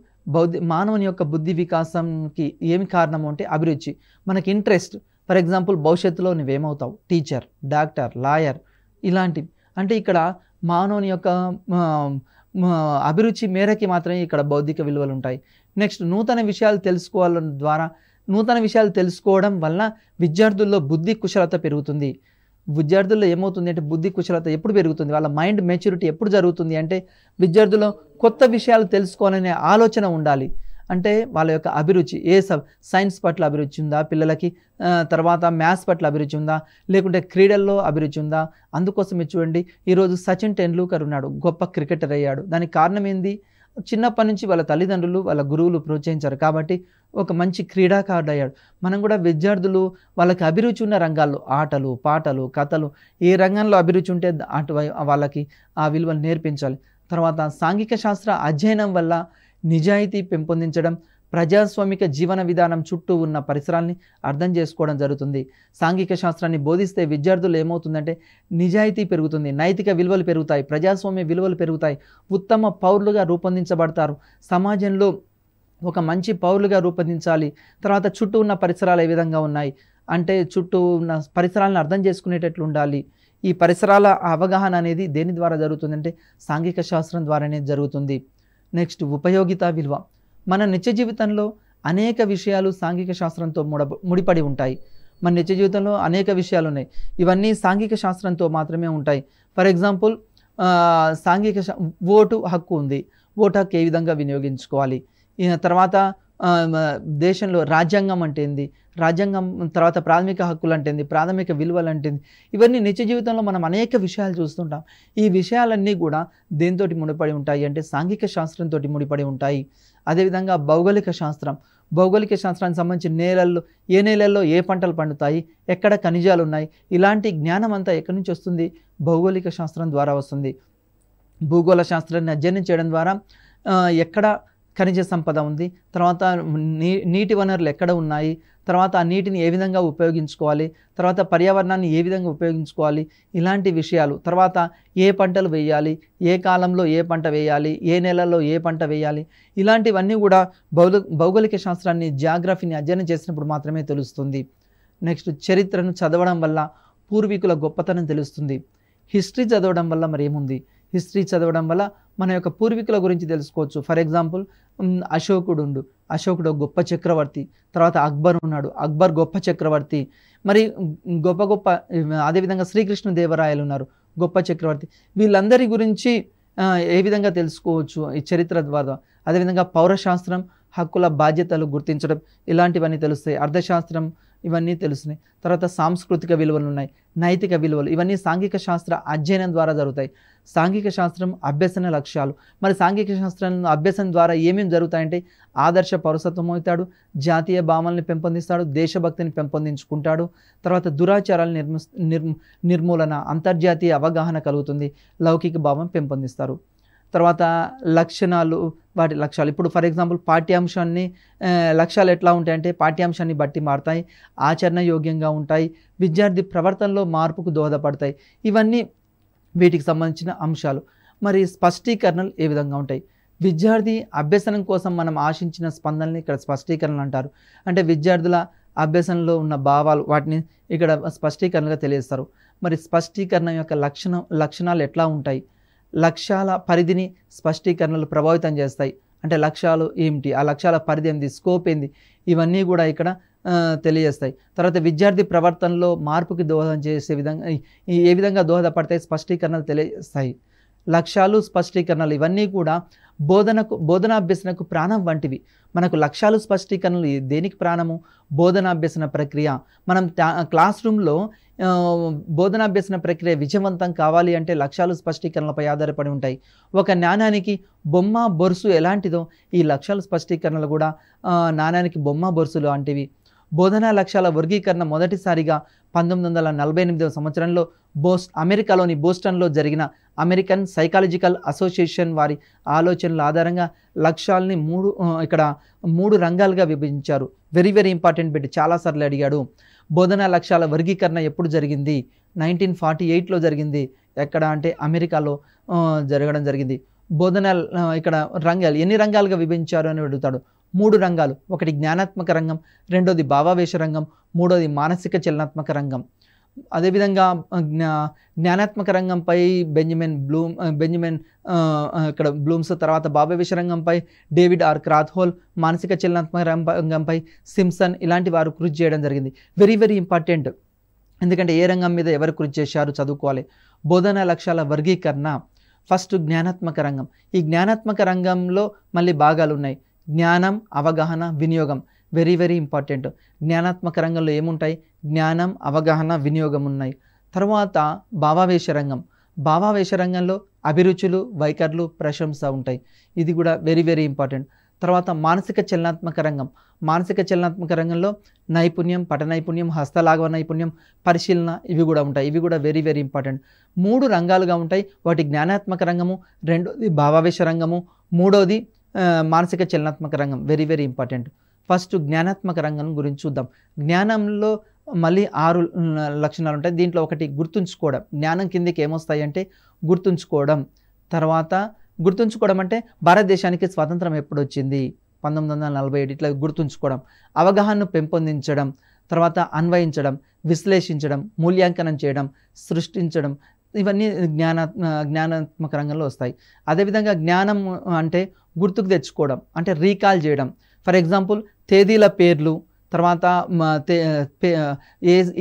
మానవుని యొక్క బుద్ధి వికాసంకి ఏమి కారణము అంటే అభిరుచి, మనకి ఇంట్రెస్ట్. ఫర్ ఎగ్జాంపుల్ భవిష్యత్తులో నువ్వేమవుతావు, టీచర్, డాక్టర్, లాయర్, ఇలాంటివి. అంటే ఇక్కడ మానవుని యొక్క అభిరుచి మేరకి మాత్రమే ఇక్కడ బౌద్ధిక విలువలు ఉంటాయి. నెక్స్ట్ నూతన విషయాలు తెలుసుకోవడం వల్ల విద్యార్థుల్లో బుద్ధి కుశలత పెరుగుతుంది. విద్యార్థుల్లో ఏమవుతుంది అంటే బుద్ధి కుశలత ఎప్పుడు పెరుగుతుంది, వాళ్ళ మైండ్ మెచ్యూరిటీ ఎప్పుడు జరుగుతుంది అంటే విద్యార్థుల్లో కొత్త విషయాలు తెలుసుకోవాలనే ఆలోచన ఉండాలి. అంటే వాళ్ళ యొక్క అభిరుచి, సైన్స్ పట్ల అభిరుచి ఉందా పిల్లలకి, తర్వాత మ్యాథ్స్ పట్ల అభిరుచి ఉందా, లేకుంటే క్రీడల్లో అభిరుచి ఉందా. అందుకోసమే చూడండి, ఈరోజు సచిన్ టెండూల్కర్ ఉన్నాడు, గొప్ప క్రికెటర్ అయ్యాడు. దానికి కారణం ఏంది, చిన్నప్పటి నుంచి వాళ్ళ తల్లిదండ్రులు, వాళ్ళ గురువులు ప్రోత్సహించారు కాబట్టి ఒక మంచి క్రీడాకారుడు అయ్యాడు. మనం కూడా విద్యార్థులు వాళ్ళకి అభిరుచి ఉన్న రంగాల్లో, ఆటలు, పాటలు, కథలు, ఏ రంగంలో అభిరుచి ఉంటే వాళ్ళకి ఆ విలువలు నేర్పించాలి. తర్వాత సాంఘిక శాస్త్ర అధ్యయనం వల్ల నిజాయితీ పెంపొందించడం, ప్రజాస్వామిక జీవన విధానం చుట్టూ ఉన్న పరిసరాల్ని అర్థం చేసుకోవడం జరుగుతుంది. సాంఘిక శాస్త్రాన్ని బోధిస్తే విద్యార్థులు ఏమవుతుందంటే నిజాయితీ పెరుగుతుంది, నైతిక విలువలు పెరుగుతాయి, ప్రజాస్వామ్య విలువలు పెరుగుతాయి, ఉత్తమ పౌరులుగా రూపొందించబడతారు. సమాజంలో ఒక మంచి పౌరులుగా రూపొందించాలి. తర్వాత చుట్టూ ఉన్న పరిసరాలు ఏ విధంగా ఉన్నాయి అంటే చుట్టూ ఉన్న పరిసరాలను అర్థం చేసుకునేటట్లు ఉండాలి. ఈ పరిసరాల అవగాహన అనేది దేని ద్వారా జరుగుతుందంటే సాంఘిక శాస్త్రం ద్వారానే జరుగుతుంది. నెక్స్ట్ ఉపయోగిత విలువ. మన నిత్య జీవితంలో అనేక విషయాలు సాంఘిక శాస్త్రంతో ముడిపడి ఉంటాయి. మన నిత్య జీవితంలో అనేక విషయాలు ఉన్నాయి, ఇవన్నీ సాంఘిక శాస్త్రంతో మాత్రమే ఉంటాయి. ఫర్ ఎగ్జాంపుల్ ఓటు హక్కు ఉంది, ఓటు హక్కు ఏ విధంగా వినియోగించుకోవాలి. తర్వాత దేశంలో రాజ్యాంగం అంటే ఏంది, రాజ్యాంగం తర్వాత ప్రాథమిక హక్కులు అంటే ఏంది, ప్రాథమిక విలువలు అంటే ఏంది, ఇవన్నీ నిత్య జీవితంలో మనం అనేక విషయాలు చూస్తుంటాం. ఈ విషయాలన్నీ కూడా దేనితోటి ముడిపడి ఉంటాయి అంటే సాంఘిక శాస్త్రంతో ముడిపడి ఉంటాయి. అదేవిధంగా భౌగోళిక శాస్త్రం. భౌగోళిక శాస్త్రానికి సంబంధించి ఏ నేలల్లో ఏ పంటలు పండుతాయి, ఎక్కడ ఖనిజాలు ఉన్నాయి, ఇలాంటి జ్ఞానం అంతా ఎక్కడి నుంచి వస్తుంది, భౌగోళిక శాస్త్రం ద్వారా వస్తుంది. భూగోళ శాస్త్రాన్ని అధ్యయనం చేయడం ద్వారా ఎక్కడ ఖనిజ సంపద ఉంది, తర్వాత నీటి వనరులు ఎక్కడ ఉన్నాయి, తర్వాత ఆ నీటిని ఏ విధంగా ఉపయోగించుకోవాలి, తర్వాత పర్యావరణాన్ని ఏ విధంగా ఉపయోగించుకోవాలి, ఇలాంటి విషయాలు, తర్వాత ఏ పంటలు వేయాలి, ఏ కాలంలో ఏ పంట వేయాలి, ఏ నెలలో ఏ పంట వేయాలి, ఇలాంటివన్నీ కూడా భౌగోళిక శాస్త్రాన్ని, జియోగ్రఫీని అధ్యయనం చేసినప్పుడు మాత్రమే తెలుస్తుంది. నెక్స్ట్ చరిత్రను చదవడం వల్ల పూర్వీకుల గొప్పతనం తెలుస్తుంది. హిస్టరీ చదవడం వల్ల మరి ఏముంది, హిస్టరీ చదవడం వల్ల మన యొక్క పూర్వీకుల గురించి తెలుసుకోవచ్చు. ఫర్ ఎగ్జాంపుల్ అశోకుడు గొప్ప చక్రవర్తి, తర్వాత అక్బర్ ఉన్నాడు, అక్బర్ గొప్ప చక్రవర్తి, మరి గొప్ప అదేవిధంగా శ్రీకృష్ణదేవరాయలు ఉన్నారు, గొప్ప చక్రవర్తి. వీళ్ళందరి గురించి ఏ విధంగా తెలుసుకోవచ్చు ఈ చరిత్ర ద్వారా. అదేవిధంగా పౌరశాస్త్రం, హక్కుల బాధ్యతలు గుర్తించడం, ఇలాంటివన్నీ తెలుస్తాయి. అర్థశాస్త్రం, ఇవన్నీ తెలుస్తున్నాయి. తర్వాత సాంస్కృతిక విలువలు ఉన్నాయి, నైతిక విలువలు, ఇవన్నీ సాంఘిక శాస్త్ర అధ్యయనం ద్వారా జరుగుతాయి. సాంఘిక శాస్త్రం అభ్యసన లక్ష్యాలు. మరి సాంఘిక శాస్త్రం అభ్యసనం ద్వారా ఏమేమి జరుగుతాయంటే ఆదర్శ పౌరసత్వం అవుతాడు, జాతీయ భావనల్ని పెంపొందిస్తాడు, దేశభక్తిని పెంపొందించుకుంటాడు, తర్వాత దురాచారాల నిర్మూలన, అంతర్జాతీయ అవగాహన కలుగుతుంది, లౌకిక భావం పెంపొందిస్తారు. తర్వాత లక్షణాలు, వాటి లక్ష్యాలు. ఇప్పుడు ఫర్ ఎగ్జాంపుల్ పాఠ్యాంశాన్ని లక్ష్యాలు ఎట్లా ఉంటాయంటే పాఠ్యాంశాన్ని బట్టి మారుతాయి, ఆచరణ యోగ్యంగా ఉంటాయి, విద్యార్థి ప్రవర్తనలో మార్పుకు దోహదపడతాయి. ఇవన్నీ వీటికి సంబంధించిన అంశాలు. మరి స్పష్టీకరణలు ఏ విధంగా ఉంటాయి, విద్యార్థి అభ్యసనం కోసం మనం ఆశించిన స్పందనని ఇక్కడ స్పష్టీకరణలు అంటారు. అంటే విద్యార్థుల అభ్యసనలో ఉన్న భావాలు, వాటిని ఇక్కడ స్పష్టీకరణగా తెలియజేస్తారు. మరి స్పష్టీకరణ యొక్క లక్షణాలు ఎట్లా ఉంటాయి, లక్ష్యాల పరిధిని స్పష్టీకరణలు ప్రభావితం చేస్తాయి. అంటే లక్ష్యాలు ఏమిటి, ఆ లక్ష్యాల పరిధి ఏంటి, స్కోప్ ఏంది, ఇవన్నీ కూడా ఇక్కడ తెలియజేస్తాయి. తర్వాత విద్యార్థి ప్రవర్తనలో మార్పుకి దోహదం చేసే విధంగా ఏ విధంగా దోహదపడతాయి, స్పష్టీకరణలు తెలియజేస్తాయి. లక్ష్యాలు, స్పష్టీకరణలు ఇవన్నీ కూడా బోధనాభ్యసనకు ప్రాణం వంటివి. మనకు లక్ష్యాలు, స్పష్టీకరణలు దేనికి ప్రాణము, బోధనాభ్యసన ప్రక్రియ. మనం క్లాస్ రూమ్లో బోధనాభ్యసన ప్రక్రియ విజయవంతం కావాలి అంటే లక్ష్యాలు, స్పష్టీకరణలపై ఆధారపడి ఉంటాయి. ఒక నాణానికి బొమ్మ, బొరుసు ఎలాంటిదో ఈ లక్ష్యాలు, స్పష్టీకరణలు కూడా నాణానికి బొమ్మ, బొరుసులు లాంటివి. బోధనా లక్ష్యాల వర్గీకరణ మొదటిసారిగా 1948వ సంవత్సరంలో అమెరికాలోని బోస్టన్లో జరిగిన అమెరికన్ సైకాలజికల్ అసోసియేషన్ వారి ఆలోచనల ఆధారంగా లక్ష్యాలని మూడు రంగాలుగా విభజించారు. వెరీ వెరీ ఇంపార్టెంట్ బిట్, చాలాసార్లు అడిగాడు. బోధనా లక్ష్యాల వర్గీకరణ ఎప్పుడు జరిగింది, 1948లో జరిగింది. ఎక్కడ అంటే అమెరికాలో జరగడం జరిగింది. బోధన ఇక్కడ రంగాలు ఎన్ని రంగాలుగా విభజించారు అని అడుగుతాడు. 3 రంగాలు. ఒకటి జ్ఞానాత్మక రంగం, రెండోది భావావేశ రంగం, మూడోది మానసిక చలనాత్మక రంగం. అదేవిధంగా జ్ఞానాత్మక రంగంపై బెంజమిన్ బ్లూమ్స్, తర్వాత భావావేశ రంగంపై డేవిడ్ ఆర్ క్రాత్హోల్, మానసిక చలనాత్మక రంగంపై సింప్సన్, ఇలాంటి వారు కృషి చేయడం జరిగింది. వెరీ వెరీ ఇంపార్టెంట్, ఎందుకంటే ఏ రంగం మీద ఎవరు కృషి చేశారు చదువుకోవాలి. బోధనా లక్ష్యాల వర్గీకరణ. ఫస్ట్ జ్ఞానాత్మక రంగం. ఈ జ్ఞానాత్మక రంగంలో మళ్ళీ భాగాలు ఉన్నాయి, జ్ఞానం, అవగాహన, వినియోగం. Very very important. జ్ఞానాత్మక రంగంలో ఏముంటాయి, జ్ఞానం, అవగాహన, వినియోగం ఉన్నాయి. తర్వాత భావావేశ రంగం. భావావేశ రంగంలో అభిరుచులు, వైఖరులు, ప్రశంస ఉంటాయి. ఇది కూడా వెరీ వెరీ ఇంపార్టెంట్. తర్వాత మానసిక చలనాత్మక రంగం. మానసిక చలనాత్మక రంగంలో నైపుణ్యం, పట నైపుణ్యం, హస్తలాఘవ నైపుణ్యం, పరిశీలన, ఇవి కూడా ఉంటాయి. ఇవి కూడా వెరీ వెరీ ఇంపార్టెంట్. 3 రంగాలుగా ఉంటాయి. వాటి జ్ఞానాత్మక రంగము, రెండోది భావావేశ రంగము, మూడోది మానసిక చలనాత్మక రంగం. Very very important. ఫస్ట్ జ్ఞానాత్మక రంగం గురించి చూద్దాం. జ్ఞానంలో మళ్ళీ 6 లక్షణాలు ఉంటాయి. దీంట్లో ఒకటి గుర్తుంచుకోవడం. జ్ఞానం కిందకి ఏమొస్తాయి అంటే గుర్తుంచుకోవడం. తర్వాత గుర్తుంచుకోవడం అంటే భారతదేశానికి స్వాతంత్రం ఎప్పుడు వచ్చింది, 1947, ఇట్లా గుర్తుంచుకోవడం. అవగాహనను పెంపొందించడం, తర్వాత అన్వయించడం, విశ్లేషించడం, మూల్యాంకనం చేయడం, సృష్టించడం, ఇవన్నీ జ్ఞానాత్మక రంగంలో వస్తాయి. అదేవిధంగా జ్ఞానం అంటే గుర్తుకు తెచ్చుకోవడం, అంటే రీకాల్ చేయడం. ఫర్ ఎగ్జాంపుల్ తేదీల పేర్లు, తర్వాత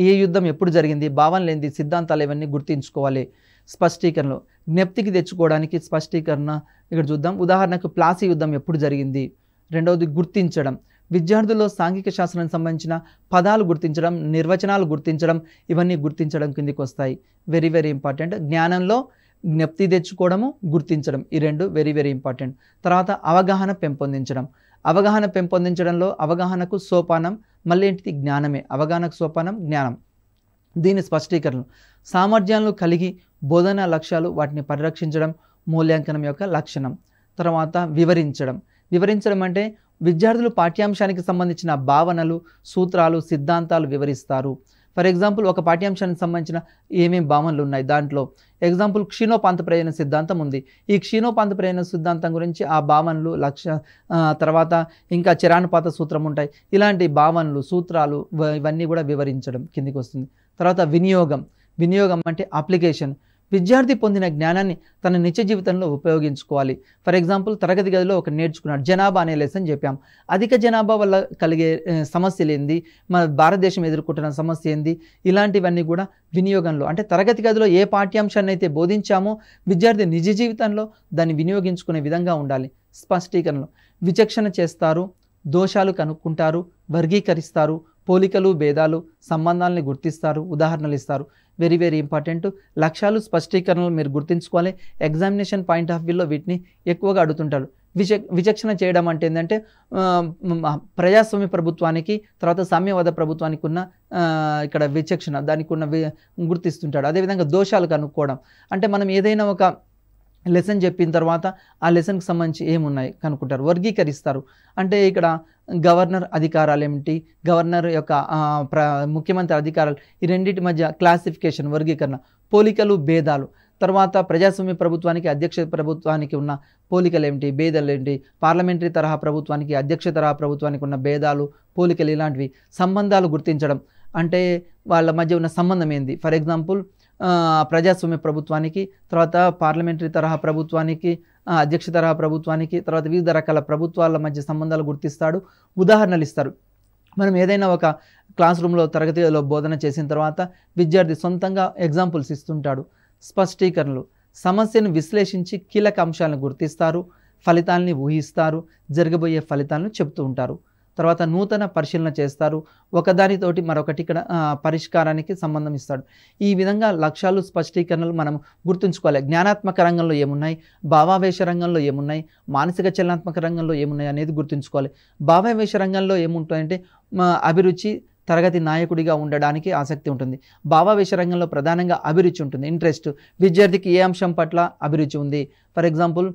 ఏ యుద్ధం ఎప్పుడు జరిగింది, భావనలు ఏంది, సిద్ధాంతాలు ఇవన్నీ గుర్తించుకోవాలి. స్పష్టీకరణలు జ్ఞప్తికి తెచ్చుకోవడానికి స్పష్టీకరణ ఇక్కడ చూద్దాం. ఉదాహరణకు ప్లాసీ యుద్ధం ఎప్పుడు జరిగింది. రెండవది గుర్తించడం. విద్యార్థుల్లో సాంఘిక శాస్త్రానికి సంబంధించిన పదాలు గుర్తించడం, నిర్వచనాలు గుర్తించడం, ఇవన్నీ గుర్తించడం కిందికి వస్తాయి. Very very important. జ్ఞానంలో జ్ఞప్తి తెచ్చుకోవడము, గుర్తించడం, ఈ 2 వెరీ వెరీ ఇంపార్టెంట్. తర్వాత అవగాహన పెంపొందించడం. అవగాహన పెంపొందించడంలో అవగాహనకు సోపానం మళ్ళీ ఏంటిది, జ్ఞానమే. అవగాహనకు సోపానం జ్ఞానం. దీని స్పష్టీకరణలు. సామర్థ్యాలను కలిగి బోధనా లక్ష్యాలు, వాటిని పరిరక్షించడం, మూల్యాంకనం యొక్క లక్షణం. తర్వాత వివరించడం. వివరించడం అంటే విద్యార్థులు పాఠ్యాంశానికి సంబంధించిన భావనలు, సూత్రాలు, సిద్ధాంతాలు వివరిస్తారు. ఫర్ ఎగ్జాంపుల్ ఒక పాఠ్యాంశానికి సంబంధించిన ఏమేమి భావనలు ఉన్నాయి దాంట్లో. ఎగ్జాంపుల్ క్షీణోపాంత ప్రయోజన సిద్ధాంతం ఉంది. ఈ క్షీణోపాంత ప్రయోజన సిద్ధాంతం గురించి ఆ భావనలు తర్వాత ఇంకా చరానుపాత సూత్రం ఉంటాయి. ఇలాంటి భావనలు, సూత్రాలు ఇవన్నీ కూడా వివరించడం కిందికి వస్తుంది. తర్వాత వినియోగం అంటే అప్లికేషన్. విద్యార్థి పొందిన జ్ఞానాన్ని తన నిత్య జీవితంలో ఉపయోగించుకోవాలి. ఫర్ ఎగ్జాంపుల్ తరగతి గదిలో ఒక నేర్చుకున్నాడు, జనాభా అనే లెసన్ చెప్పాం. అధిక జనాభా వల్ల కలిగే సమస్యలు ఏంది, మన భారతదేశం ఎదుర్కొంటున్న సమస్య ఏంది, ఇలాంటివన్నీ కూడా వినియోగంలో అంటే తరగతి గదిలో ఏ పాఠ్యాంశాన్ని అయితే బోధించామో విద్యార్థి నిజ జీవితంలో దాన్ని వినియోగించుకునే విధంగా ఉండాలి. స్పష్టీకరణలు విచక్షణ చేస్తారు, దోషాలు కనుక్కుంటారు, వర్గీకరిస్తారు, పోలికలు, భేదాలు, సంబంధాలని గుర్తిస్తారు, ఉదాహరణలు ఇస్తారు. Very very important. లక్ష్యాలు, స్పష్టీకరణలు మీరు గుర్తుంచుకోవాలి. ఎగ్జామినేషన్ పాయింట్ ఆఫ్ వ్యూలో వీటిని ఎక్కువగా అడుగుతుంటారు. విచక్షణ చేయడం అంటే ఏంటంటే ప్రజాస్వామ్య ప్రభుత్వానికి తర్వాత సామ్యవాద ప్రభుత్వానికి ఉన్న ఇక్కడ విచక్షణ, దానికి ఉన్న గుర్తిస్తుంటాడు. అదేవిధంగా దోషాలు కనుక్కోవడం అంటే మనం ఏదైనా ఒక లెసన్ చెప్పిన తర్వాత ఆ లెసన్కి సంబంధించి ఏమున్నాయి కనుక్కుంటారు. వర్గీకరిస్తారు అంటే ఇక్కడ గవర్నర్ అధికారాలు ఏమిటి, గవర్నర్ యొక్క ముఖ్యమంత్రి అధికారాలు, ఈ రెండింటి మధ్య క్లాసిఫికేషన్, వర్గీకరణ. పోలికలు, భేదాలు. తర్వాత ప్రజాస్వామ్య ప్రభుత్వానికి అధ్యక్ష ప్రభుత్వానికి ఉన్న పోలికలు ఏమిటి, భేదాలు ఏంటి, పార్లమెంటరీ తరహా ప్రభుత్వానికి అధ్యక్ష తరహా ప్రభుత్వానికి ఉన్న భేదాలు, పోలికలు, ఇలాంటివి. సంబంధాలు గుర్తించడం అంటే వాళ్ళ మధ్య ఉన్న సంబంధం ఏంది. ఫర్ ఎగ్జాంపుల్ ప్రజాస్వామ్య ప్రభుత్వానికి తర్వాత పార్లమెంటరీ తరహా ప్రభుత్వానికి అధ్యక్ష తరహా ప్రభుత్వానికి తర్వాత వివిధ రకాల ప్రభుత్వాల మధ్య సంబంధాలు గుర్తిస్తాడు, ఉదాహరణలు ఇస్తారు. మనం ఏదైనా ఒక క్లాస్ రూమ్లో తరగతిలో బోధన చేసిన తర్వాత విద్యార్థి సొంతంగా ఎగ్జాంపుల్స్ ఇస్తుంటాడు. స్పష్టీకరణలు సమస్యను విశ్లేషించి కీలక అంశాలను గుర్తిస్తారు, ఫలితాలని ఊహిస్తారు, జరగబోయే ఫలితాలను చెప్తూ ఉంటారు. తర్వాత నూతన పరిశీలన చేస్తారు, ఒకదానితోటి మరొకటి ఇక్కడ పరిష్కారానికి సంబంధం ఇస్తాడు. ఈ విధంగా లక్ష్యాలు, స్పష్టీకరణలు మనం గుర్తుంచుకోవాలి. జ్ఞానాత్మక రంగంలో ఏమున్నాయి, భావావేశ రంగంలో ఏమున్నాయి, మానసిక చలనాత్మక రంగంలో ఏమున్నాయి అనేది గుర్తుంచుకోవాలి. భావావేశ రంగంలో ఏముంటాయంటే అభిరుచి, తరగతి నాయకుడిగా ఉండడానికి ఆసక్తి ఉంటుంది. భావావేశ రంగంలో ప్రధానంగా అభిరుచి ఉంటుంది, ఇంట్రెస్ట్. విద్యార్థికి ఏ అంశం పట్ల అభిరుచి ఉంది. ఫర్ ఎగ్జాంపుల్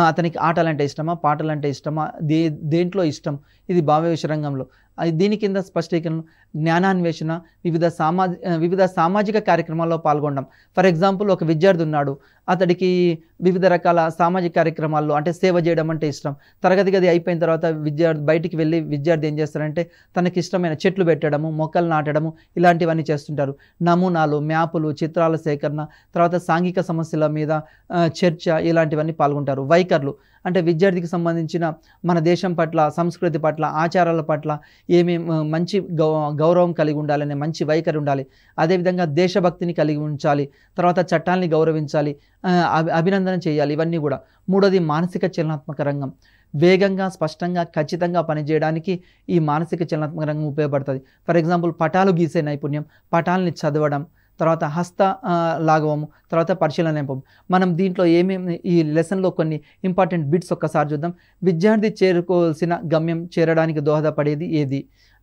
అతనికి ఆటలంటే ఇష్టమా, పాటలంటే ఇష్టమా, దేంట్లో ఇష్టం, ఇది భావావేశ రంగంలో. దీని కింద స్పష్టీకరణ జ్ఞానాన్వేషణ, వివిధ సామాజిక కార్యక్రమాల్లో పాల్గొనడం. ఫర్ ఎగ్జాంపుల్ ఒక విద్యార్థి ఉన్నాడు, అతడికి వివిధ రకాల సామాజిక కార్యక్రమాల్లో అంటే సేవ చేయడం అంటే ఇష్టం. తరగతి గది అయిపోయిన తర్వాత బయటికి వెళ్ళి విద్యార్థి ఏం చేస్తారంటే తనకి ఇష్టమైన చెట్లు పెట్టడము, మొక్కలు నాటడము, ఇలాంటివన్నీ చేస్తుంటారు. నమూనాలు, మ్యాపులు, చిత్రాల సేకరణ, తర్వాత సాంఘిక సమస్యల మీద చర్చ, ఇలాంటివన్నీ పాల్గొంటారు. వైఖరులు అంటే విద్యార్థికి సంబంధించిన మన దేశం పట్ల, సంస్కృతి పట్ల, ఆచారాల పట్ల ఏమేమి మంచి గౌరవం కలిగి ఉండాలనే మంచి వైఖరి ఉండాలి. అదేవిధంగా దేశభక్తిని కలిగి ఉంచాలి, తర్వాత చట్టాలని గౌరవించాలి, అభినందన చేయాలి, ఇవన్నీ కూడా. మూడోది మానసిక చలనాత్మక రంగం. వేగంగా, స్పష్టంగా, ఖచ్చితంగా పనిచేయడానికి ఈ మానసిక చలనాత్మక రంగం ఉపయోగపడుతుంది. ఫర్ ఎగ్జాంపుల్ పటాలు గీసే నైపుణ్యం, పటాలని చదవడం, తర్వాత హస్త లాఘవము, తర్వాత పరిశీలన నేపం. మనం దీంట్లో ఏమేమి ఈ లెసన్లో కొన్ని ఇంపార్టెంట్ బిట్స్ ఒక్కసారి చూద్దాం. విద్యార్థి చేరుకోవాల్సిన గమ్యం చేరడానికి దోహదపడేది ఏది?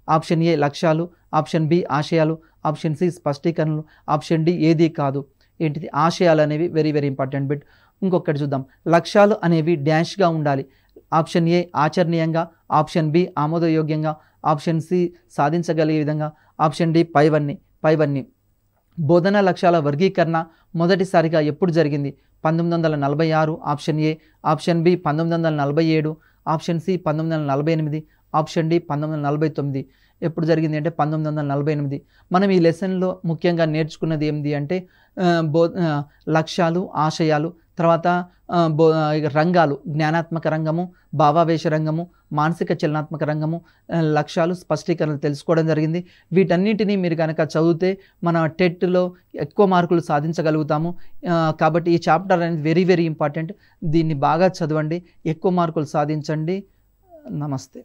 ఆప్షన్ ఏ లక్ష్యాలు, ఆప్షన్ బి ఆశయాలు, ఆప్షన్ సి స్పష్టీకరణలు, ఆప్షన్ డి ఏది కాదు. ఏంటిది? ఆశయాలు అనేవి వెరీ వెరీ ఇంపార్టెంట్ బిట్. ఇంకొకటి చూద్దాం. లక్ష్యాలు అనేవి డాష్గా ఉండాలి. ఆప్షన్ ఏ ఆచరణీయంగా, ఆప్షన్ బి ఆమోదయోగ్యంగా, ఆప్షన్ సి సాధించగలిగే విధంగా, ఆప్షన్ డి పైవన్నీ. బోధనా లక్ష్యాల వర్గీకరణ మొదటిసారిగా ఎప్పుడు జరిగింది? 1946 option A, option B 1947, option C 1948, option D 1949. ఎప్పుడు జరిగింది అంటే 1948. మనం ఈ లెసన్లో ముఖ్యంగా నేర్చుకున్నది ఏంటి అంటే లక్ష్యాలు, ఆశయాలు, తర్వాత రంగాలు, జ్ఞానాత్మక రంగము, భావావేశ రంగము, మానసిక చలనాత్మక రంగము, లక్ష్యాలు, స్పష్టీకరణలు తెలుసుకోవడం జరిగింది. వీటన్నిటినీ మీరు కనుక చదివితే మన టెట్లో ఎక్కువ మార్కులు సాధించగలుగుతాము. కాబట్టి ఈ చాప్టర్ అనేది వెరీ వెరీ ఇంపార్టెంట్. దీన్ని బాగా చదవండి, ఎక్కువ మార్కులు సాధించండి. నమస్తే.